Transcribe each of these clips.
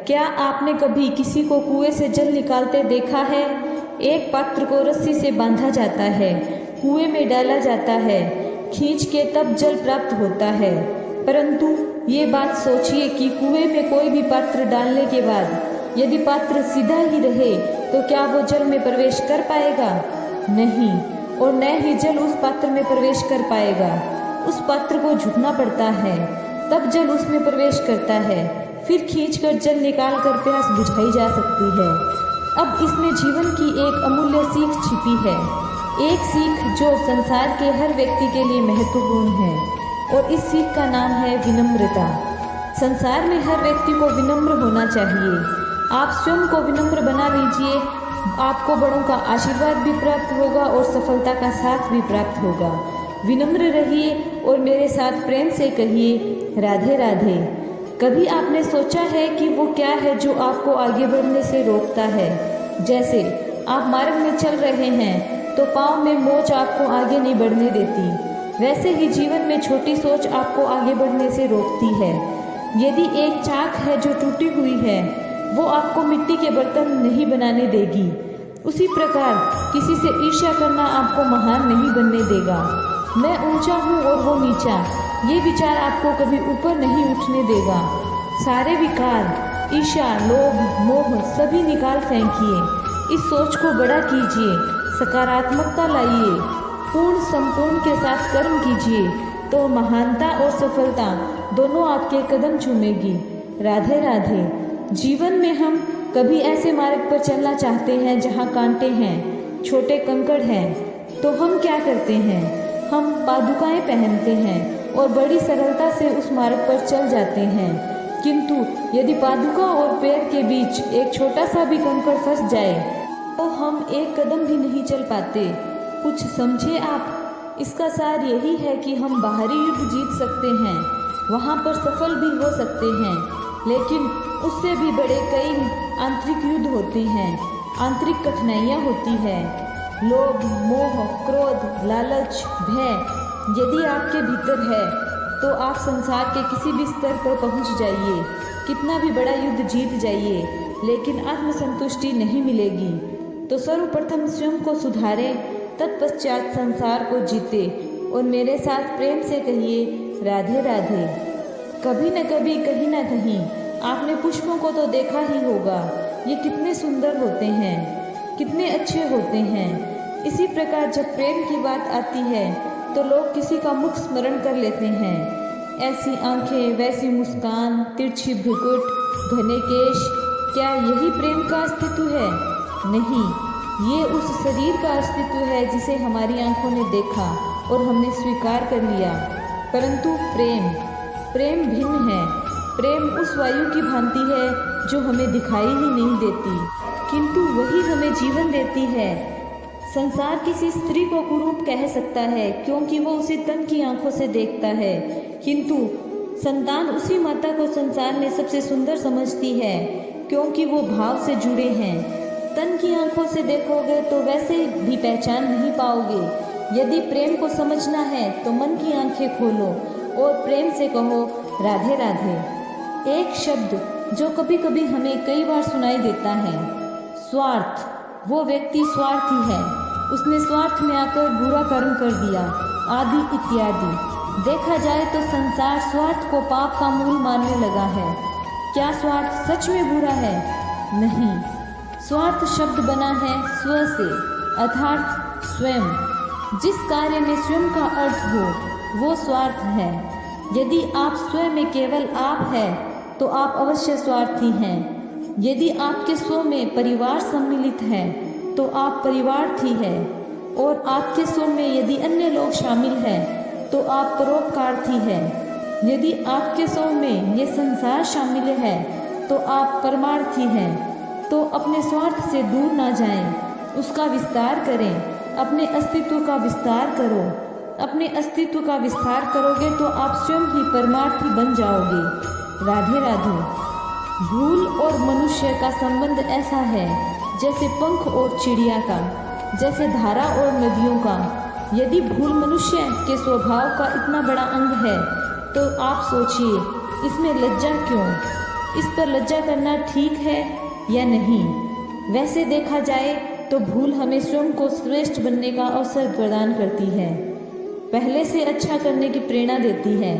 क्या आपने कभी किसी को कुएं से जल निकालते देखा है? एक पात्र को रस्सी से बांधा जाता है, कुएं में डाला जाता है, खींच के तब जल प्राप्त होता है। परंतु ये बात सोचिए कि कुएं में कोई भी पात्र डालने के बाद यदि पात्र सीधा ही रहे तो क्या वो जल में प्रवेश कर पाएगा? नहीं, और न ही जल उस पात्र में प्रवेश कर पाएगा। उस पात्र को झुकना पड़ता है, तब जल उसमें प्रवेश करता है। फिर खींचकर जल निकालकर प्यास बुझाई जा सकती है। अब इसमें जीवन की एक अमूल्य सीख छिपी है, एक सीख जो संसार के हर व्यक्ति के लिए महत्वपूर्ण है, और इस सीख का नाम है विनम्रता। संसार में हर व्यक्ति को विनम्र होना चाहिए। आप स्वयं को विनम्र बना लीजिए, आपको बड़ों का आशीर्वाद भी प्राप्त होगा और सफलता का साथ भी प्राप्त होगा। विनम्र रहिए और मेरे साथ प्रेम से कहिए राधे राधे। कभी आपने सोचा है कि वो क्या है जो आपको आगे बढ़ने से रोकता है? जैसे आप मार्ग में चल रहे हैं तो पाँव में मोच आपको आगे नहीं बढ़ने देती, वैसे ही जीवन में छोटी सोच आपको आगे बढ़ने से रोकती है। यदि एक चाक है जो टूटी हुई है, वो आपको मिट्टी के बर्तन नहीं बनाने देगी। उसी प्रकार किसी से ईर्ष्या करना आपको महान नहीं बनने देगा। मैं ऊंचा हूँ और वो नीचा, ये विचार आपको कभी ऊपर नहीं उठने देगा। सारे विकार, ईर्ष्या, लोभ, मोह सभी निकाल फेंकिए। इस सोच को बड़ा कीजिए, सकारात्मकता लाइए, पूर्ण संपूर्ण के साथ कर्म कीजिए, तो महानता और सफलता दोनों आपके कदम चूमेगी। राधे राधे। जीवन में हम कभी ऐसे मार्ग पर चलना चाहते हैं जहाँ कांटे हैं, छोटे कंकड़ हैं, तो हम क्या करते हैं? हम पादुकाएं पहनते हैं और बड़ी सरलता से उस मार्ग पर चल जाते हैं। किंतु यदि पादुका और पैर के बीच एक छोटा सा भी कंकड़ फंस जाए तो हम एक कदम भी नहीं चल पाते। कुछ समझे आप? इसका सार यही है कि हम बाहरी युद्ध जीत सकते हैं, वहाँ पर सफल भी हो सकते हैं, लेकिन उससे भी बड़े कई आंतरिक युद्ध होते हैं, आंतरिक कठिनाइयाँ होती हैं। लोभ, मोह, क्रोध, लालच, भय यदि आपके भीतर है तो आप संसार के किसी भी स्तर पर पहुंच जाइए, कितना भी बड़ा युद्ध जीत जाइए, लेकिन आत्मसंतुष्टि नहीं मिलेगी। तो सर्वप्रथम स्वयं को सुधारें, तत्पश्चात संसार को जीते और मेरे साथ प्रेम से कहिए राधे राधे। कभी न कभी, कहीं ना कहीं आपने पुष्पों को तो देखा ही होगा, ये कितने सुंदर होते हैं, कितने अच्छे होते हैं। इसी प्रकार जब प्रेम की बात आती है तो लोग किसी का मुख स्मरण कर लेते हैं। ऐसी आंखें, वैसी मुस्कान, तिरछी भ्रुकुट, घने केश, क्या यही प्रेम का अस्तित्व है? नहीं, ये उस शरीर का अस्तित्व है जिसे हमारी आंखों ने देखा और हमने स्वीकार कर लिया। परंतु प्रेम भिन्न है। प्रेम उस वायु की भांति है जो हमें दिखाई ही नहीं देती, किंतु वही हमें जीवन देती है। संसार किसी स्त्री को कुरूप कह सकता है क्योंकि वो उसे तन की आंखों से देखता है, किंतु संतान उसी माता को संसार में सबसे सुंदर समझती है क्योंकि वो भाव से जुड़े हैं। तन की आंखों से देखोगे तो वैसे भी पहचान नहीं पाओगे। यदि प्रेम को समझना है तो मन की आंखें खोलो और प्रेम से कहो राधे राधे। एक शब्द जो कभी कभी हमें कई बार सुनाई देता है, स्वार्थ। वो व्यक्ति स्वार्थी है, उसने स्वार्थ में आकर बुरा कर्म कर दिया, आदि इत्यादि। देखा जाए तो संसार स्वार्थ को पाप का मूल मानने लगा है। क्या स्वार्थ सच में बुरा है? नहीं। स्वार्थ शब्द बना है स्व से, अर्थात स्वयं। जिस कार्य में स्वयं का अर्थ हो वो स्वार्थ है। यदि आप स्वयं में केवल आप है तो आप अवश्य स्वार्थी हैं। यदि आपके स्व में परिवार सम्मिलित है तो आप परिवार्थी है, और आपके स्व में यदि अन्य लोग शामिल हैं तो आप परोपकार्थी है। यदि आपके स्व में ये संसार शामिल है तो आप परमार्थी हैं। तो अपने स्वार्थ से दूर ना जाएं, उसका विस्तार करें, अपने अस्तित्व का विस्तार करो। अपने अस्तित्व का विस्तार करोगे तो आप स्वयं ही परमार्थी बन जाओगे। राधे राधे। भूल और मनुष्य का संबंध ऐसा है जैसे पंख और चिड़िया का, जैसे धारा और नदियों का। यदि भूल मनुष्य के स्वभाव का इतना बड़ा अंग है तो आप सोचिए इसमें लज्जा क्यों? इस पर लज्जा करना ठीक है या नहीं? वैसे देखा जाए तो भूल हमें स्वयं को श्रेष्ठ बनने का अवसर प्रदान करती है, पहले से अच्छा करने की प्रेरणा देती है।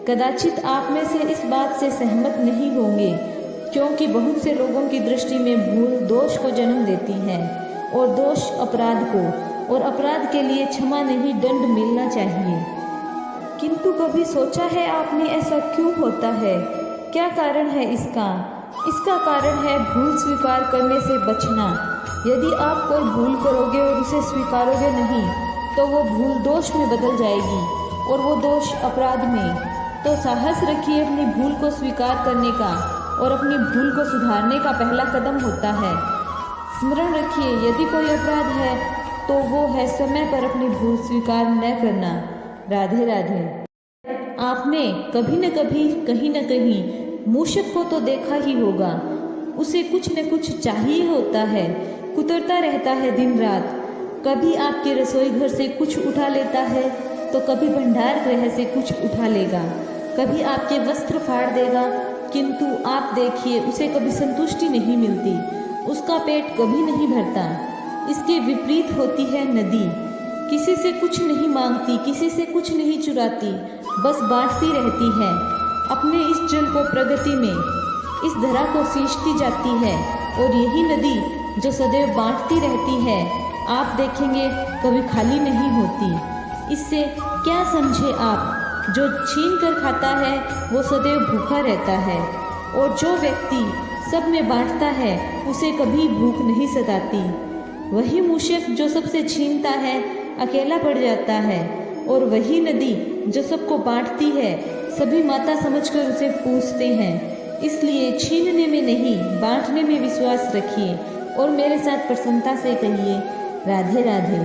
कदाचित आप में से इस बात से सहमत नहीं होंगे, क्योंकि बहुत से लोगों की दृष्टि में भूल दोष को जन्म देती है और दोष अपराध को, और अपराध के लिए क्षमा नहीं दंड मिलना चाहिए। किंतु कभी सोचा है आपने ऐसा क्यों होता है? क्या कारण है इसका? इसका कारण है भूल स्वीकार करने से बचना। यदि आप कोई भूल करोगे और उसे स्वीकारोगे नहीं तो वो भूल दोष में बदल जाएगी और वो दोष अपराध में। तो साहस रखिए अपनी भूल को स्वीकार करने का, और अपनी भूल को सुधारने का पहला कदम होता है। स्मरण रखिए, यदि कोई अपराध है तो वो है समय पर अपनी भूल स्वीकार न करना। राधे राधे। आपने कभी न कभी कहीं न कहीं मूषक को तो देखा ही होगा। उसे कुछ न कुछ चाहिए होता है, कुतरता रहता है दिन रात। कभी आपके रसोई घर से कुछ उठा लेता है तो कभी भंडार गृह से कुछ उठा लेगा, कभी आपके वस्त्र फाड़ देगा, किंतु आप देखिए उसे कभी संतुष्टि नहीं मिलती, उसका पेट कभी नहीं भरता। इसके विपरीत होती है नदी, किसी से कुछ नहीं मांगती, किसी से कुछ नहीं चुराती, बस बांटती रहती है। अपने इस जल को प्रगति में, इस धरा को सींचती जाती है, और यही नदी जो सदैव बांटती रहती है, आप देखेंगे कभी खाली नहीं होती। इससे क्या समझे आप? जो छीन कर खाता है वो सदैव भूखा रहता है, और जो व्यक्ति सब में बांटता है उसे कभी भूख नहीं सताती। वही मूषक जो सबसे छीनता है अकेला पड़ जाता है, और वही नदी जो सबको बांटती है सभी माता समझकर उसे पूजते हैं। इसलिए छीनने में नहीं, बांटने में विश्वास रखिए, और मेरे साथ प्रसन्नता से कहिए राधे राधे।